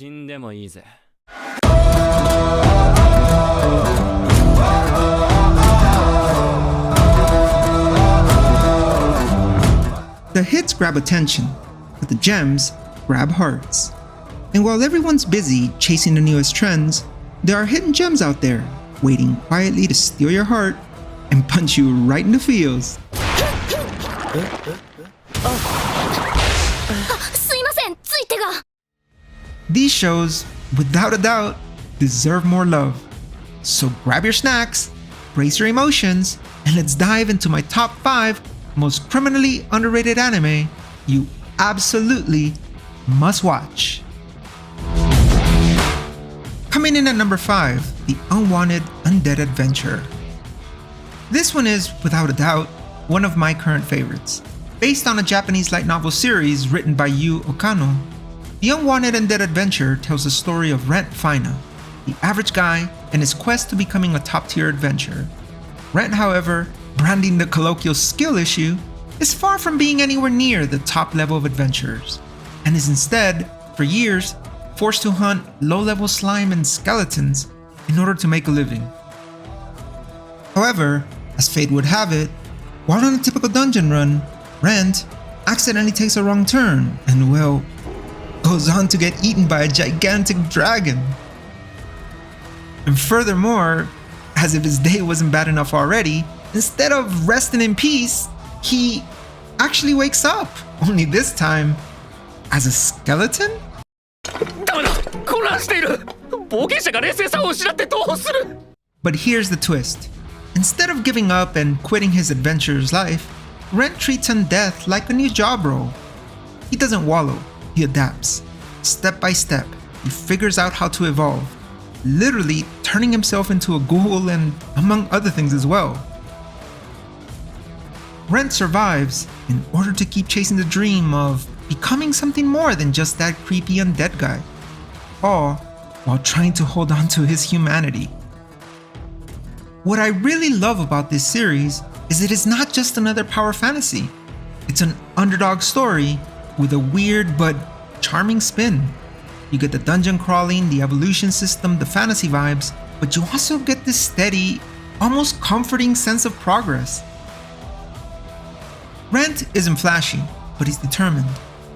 死んでもいいぜ。The hits grab attention, but the gems grab hearts. And while everyone's busy chasing the newest trends, there are hidden gems out there waiting quietly to steal your heart and punch you right in the feels. These shows, without a doubt, deserve more love. So grab your snacks, brace your emotions, and let's dive into my top 5 most criminally underrated anime you absolutely must watch. Coming in at number 5, the Unwanted Undead Adventure. This one is, without a doubt, one of my current favorites. Based on a Japanese light novel series written by Yu Okano, the Unwanted Undead Adventure tells the story of Rent Fina, the average guy, and his quest to becoming a top-tier adventurer. Rent, however, branding the colloquial skill issue, is far from being anywhere near the top level of adventurers, and is instead, for years, forced to hunt low-level slime and skeletons in order to make a living. However, as fate would have it, while on a typical dungeon run, Rent accidentally takes a wrong turn and, well, goes on to get eaten by a gigantic dragon. And furthermore, as if his day wasn't bad enough already, instead of resting in peace, he actually wakes up, only this time as a skeleton? But here's the twist. Instead of giving up and quitting his adventurer's life, Rent treats Undead like a new job role. He doesn't wallow, he adapts. Step by step, he figures out how to evolve, literally turning himself into a ghoul and among other things as well. Rent survives in order to keep chasing the dream of becoming something more than just that creepy undead guy, all while trying to hold on to his humanity. What I really love about this series is it is not just another power fantasy. It's an underdog story with a weird but charming spin. You get the dungeon crawling, the evolution system, the fantasy vibes, but you also get this steady, almost comforting sense of progress. Rent isn't flashy, but he's determined,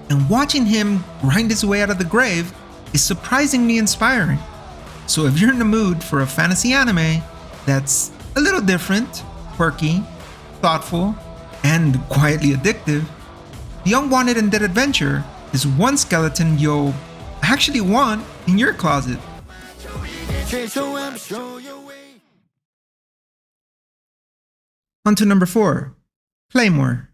and watching him grind his way out of the grave is surprisingly inspiring. So if you're in the mood for a fantasy anime that's a little different, quirky, thoughtful, and quietly addictive, the Unwanted Undead Adventure is one skeleton you'll actually want in your closet. On to number 4, Claymore.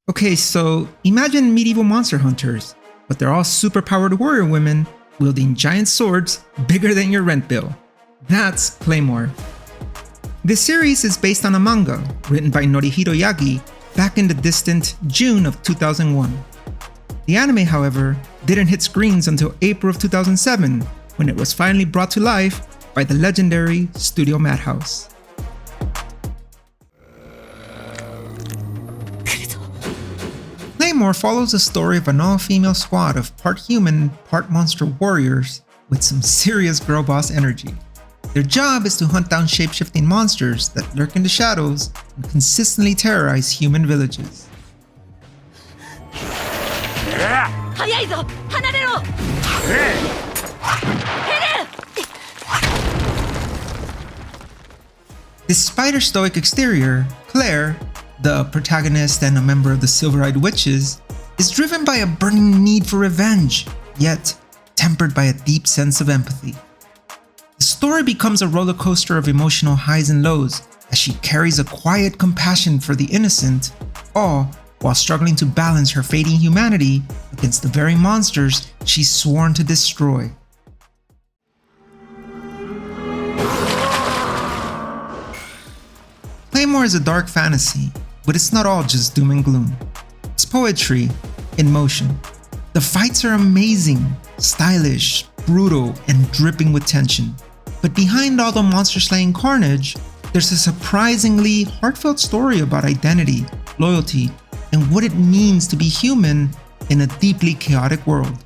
Okay, so imagine medieval monster hunters, but they're all superpowered warrior women wielding giant swords bigger than your rent bill. That's Claymore. This series is based on a manga written by Norihiro Yagi back in the distant June of 2001. The anime, however, didn't hit screens until April of 2007, when it was finally brought to life by the legendary Studio Madhouse. Claymore follows the story of an all-female squad of part human, part monster warriors with some serious girl boss energy. Their job is to hunt down shape-shifting monsters that lurk in the shadows and consistently terrorize human villages. Despite her stoic exterior, Claire, the protagonist and a member of the Silver-Eyed Witches, is driven by a burning need for revenge, yet tempered by a deep sense of empathy. The story becomes a roller coaster of emotional highs and lows as she carries a quiet compassion for the innocent, all while struggling to balance her fading humanity against the very monsters she's sworn to destroy. Claymore is a dark fantasy, but it's not all just doom and gloom. It's poetry in motion. The fights are amazing, stylish, brutal, and dripping with tension. But behind all the monster-slaying carnage, there's a surprisingly heartfelt story about identity, loyalty, and what it means to be human in a deeply chaotic world.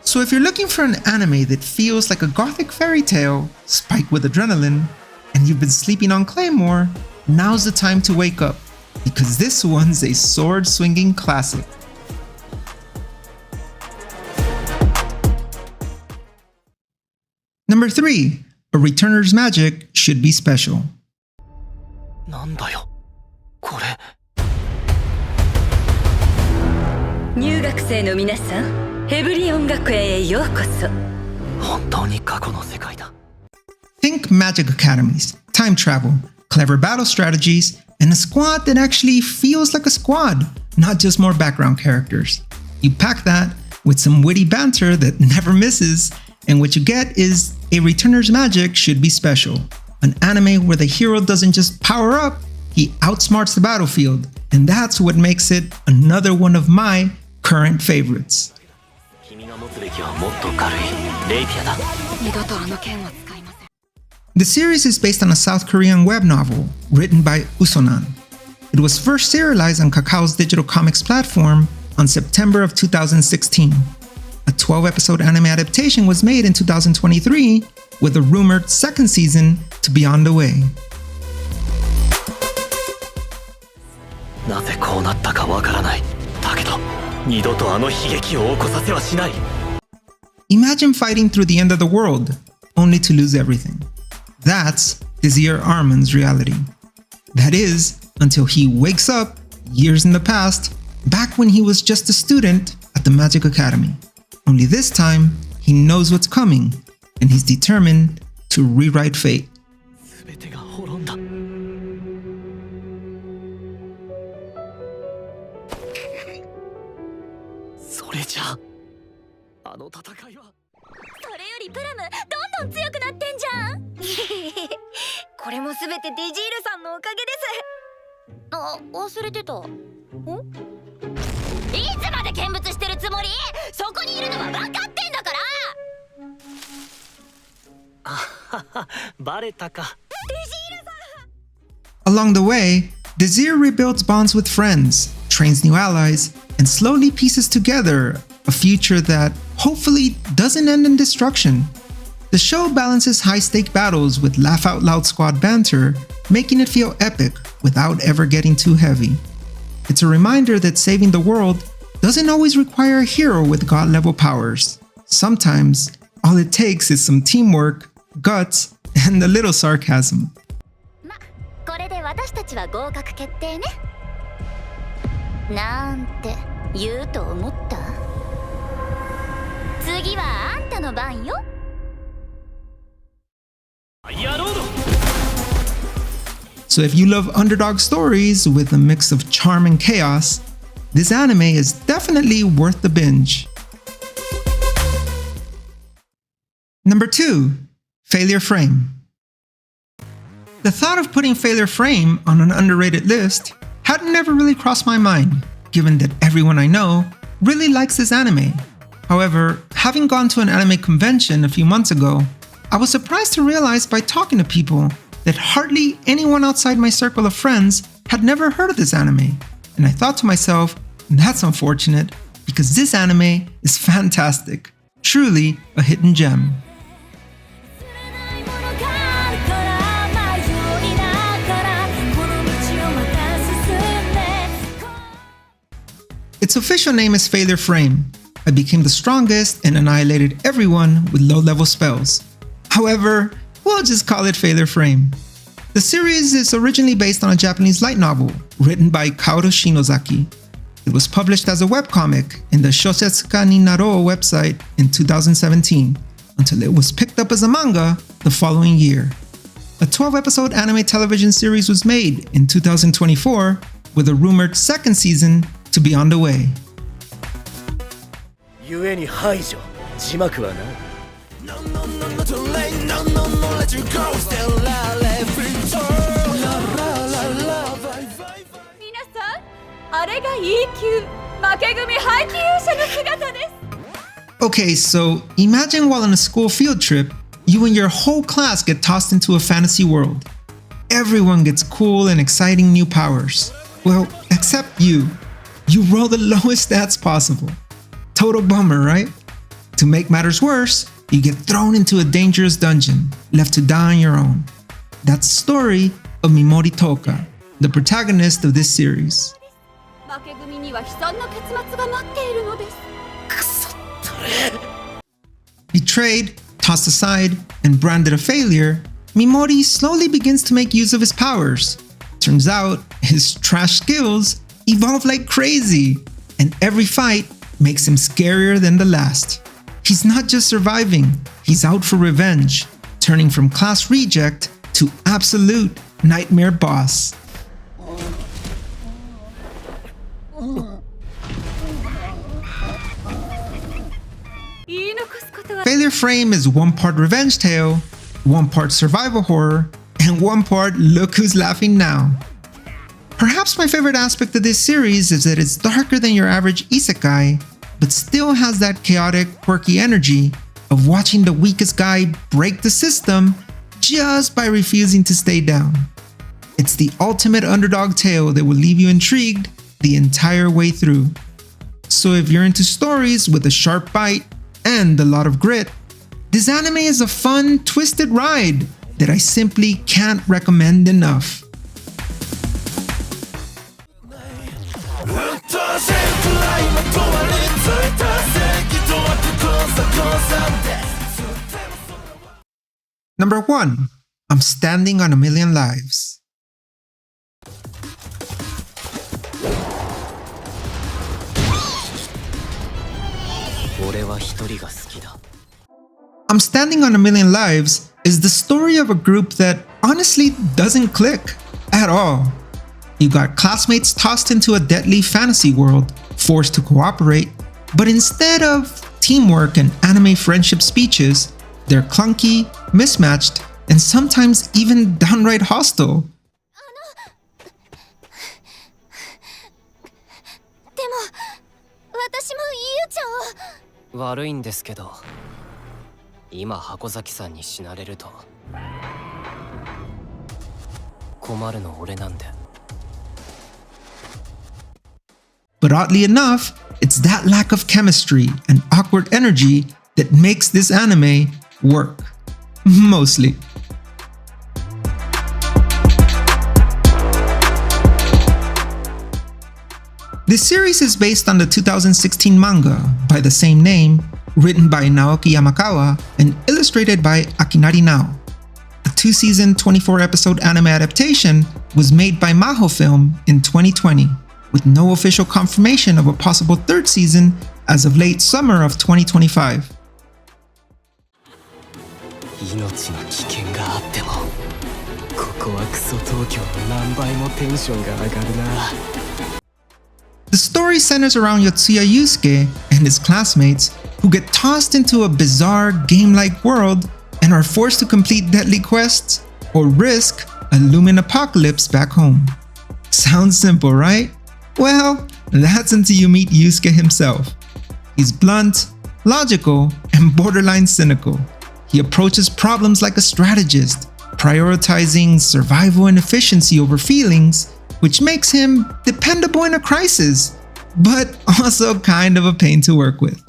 So if you're looking for an anime that feels like a gothic fairy tale, spiked with adrenaline, and you've been sleeping on Claymore, now's the time to wake up, because this one's a sword-swinging classic. Number 3, A Returner's Magic Should Be Special. なんだよ、これ。入学生の皆さん、ヘブリオン学園へようこそ。本当に過去の世界だ。Think magic academies, time travel, clever battle strategies, and a squad that actually feels like a squad, not just more background characters. You pack that with some witty banter that never misses, and what you get is A Returner's Magic Should Be Special, an anime where the hero doesn't just power up, he outsmarts the battlefield, and that's what makes it another one of my current favorites. The series is based on a South Korean web novel written by Usonan. It was first serialized on Kakao's digital comics platform on September of 2016. A 12-episode anime adaptation was made in 2023, with a rumored second season to be on the way. Imagine fighting through the end of the world, only to lose everything. That's Desir Arman's reality. That is, until he wakes up, years in the past, back when he was just a student at the Magic Academy. Only this time, he knows what's coming, and he's determined to rewrite fate. Along the way, Desir rebuilds bonds with friends, trains new allies, and slowly pieces together a future that hopefully doesn't end in destruction. The show balances high-stake battles with laugh-out-loud squad banter, making it feel epic without ever getting too heavy. It's a reminder that saving the world doesn't always require a hero with god-level powers. Sometimes, all it takes is some teamwork, guts, and a little sarcasm. So if you love underdog stories with a mix of charm and chaos, this anime is definitely worth the binge. Number 2, Failure Frame. The thought of putting Failure Frame on an underrated list had never really crossed my mind, given that everyone I know really likes this anime. However, having gone to an anime convention a few months ago, I was surprised to realize by talking to people that hardly anyone outside my circle of friends had never heard of this anime. And I thought to myself, that's unfortunate, because this anime is fantastic, truly a hidden gem. Its official name is Failure Frame. I became the strongest and annihilated everyone with low-level spells. However, we'll just call it Failure Frame. The series is originally based on a Japanese light novel written by Kaoru Shinozaki. It was published as a webcomic in the Shosetsuka ni Naro website in 2017, until it was picked up as a manga the following year. A 12-episode anime television series was made in 2024, with a rumored second season to be on the way. Okay, so imagine while on a school field trip, you and your whole class get tossed into a fantasy world. Everyone gets cool and exciting new powers. Well, except you. You roll the lowest stats possible. Total bummer, right? To make matters worse, you get thrown into a dangerous dungeon, left to die on your own. That's the story of Mimori Toka, the protagonist of this series. Betrayed, tossed aside, and branded a failure, Mimori slowly begins to make use of his powers. Turns out, his trash skills evolve like crazy, and every fight makes him scarier than the last. He's not just surviving, he's out for revenge, turning from class reject to absolute nightmare boss. Failure Frame is one part revenge tale, one part survival horror, and one part look who's laughing now. Perhaps my favorite aspect of this series is that it's darker than your average isekai, but still has that chaotic, quirky energy of watching the weakest guy break the system just by refusing to stay down. It's the ultimate underdog tale that will leave you intrigued the entire way through. So if you're into stories with a sharp bite and a lot of grit, this anime is a fun, twisted ride that I simply can't recommend enough. Number 1. I'm Standing on a Million Lives. I'm Standing on a Million Lives is the story of a group that honestly doesn't click at all. You got classmates tossed into a deadly fantasy world, forced to cooperate, but instead of teamwork and anime friendship speeches, they're clunky, mismatched, and sometimes even downright hostile. But oddly enough, it's that lack of chemistry and awkward energy that makes this anime work. Mostly. This series is based on the 2016 manga by the same name, written by Naoki Yamakawa and illustrated by Akinari Nao. A 2-season, 24-episode anime adaptation was made by Maho Film in 2020, with no official confirmation of a possible 3rd season as of late summer of 2025. The story centers around Yotsuya Yusuke and his classmates who get tossed into a bizarre game-like world and are forced to complete deadly quests or risk a looming apocalypse back home. Sounds simple, right? Well, that's until you meet Yusuke himself. He's blunt, logical, and borderline cynical. He approaches problems like a strategist, prioritizing survival and efficiency over feelings, which makes him dependable in a crisis, but also kind of a pain to work with.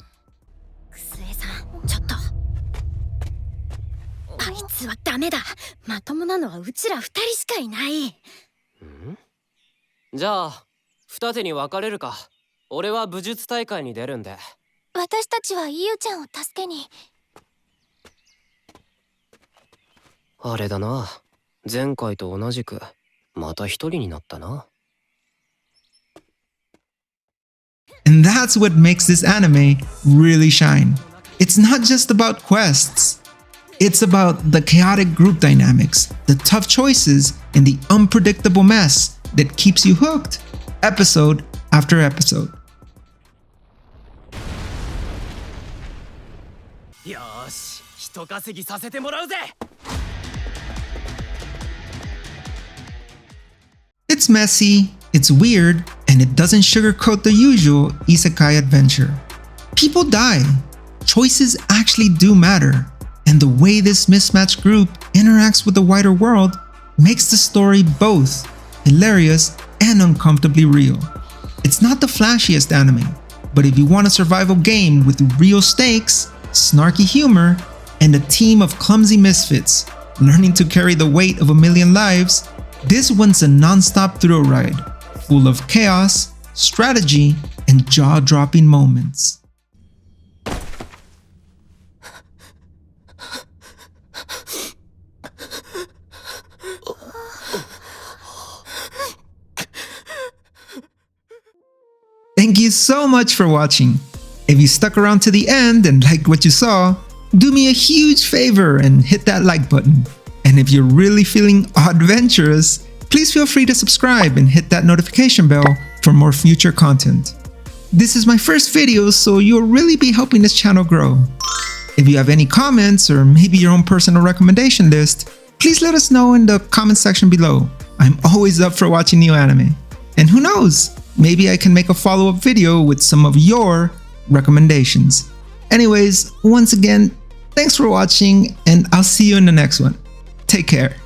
And that's what makes this anime really shine. It's not just about quests. It's about the chaotic group dynamics, the tough choices, and the unpredictable mess that keeps you hooked episode after episode. It's messy, it's weird, and it doesn't sugarcoat the usual isekai adventure. People die, choices actually do matter, and the way this mismatched group interacts with the wider world makes the story both hilarious and uncomfortably real. It's not the flashiest anime, but if you want a survival game with real stakes, snarky humor, and a team of clumsy misfits learning to carry the weight of a million lives, this one's a non-stop thrill ride, full of chaos, strategy, and jaw-dropping moments. Thank you so much for watching. If you stuck around to the end and liked what you saw, do me a huge favor and hit that like button. And if you're really feeling adventurous, please feel free to subscribe and hit that notification bell for more future content. This is my first video, so you'll really be helping this channel grow. If you have any comments or maybe your own personal recommendation list, please let us know in the comment section below. I'm always up for watching new anime. And who knows, maybe I can make a follow-up video with some of your recommendations. Anyways, once again, thanks for watching, and I'll see you in the next one. Take care.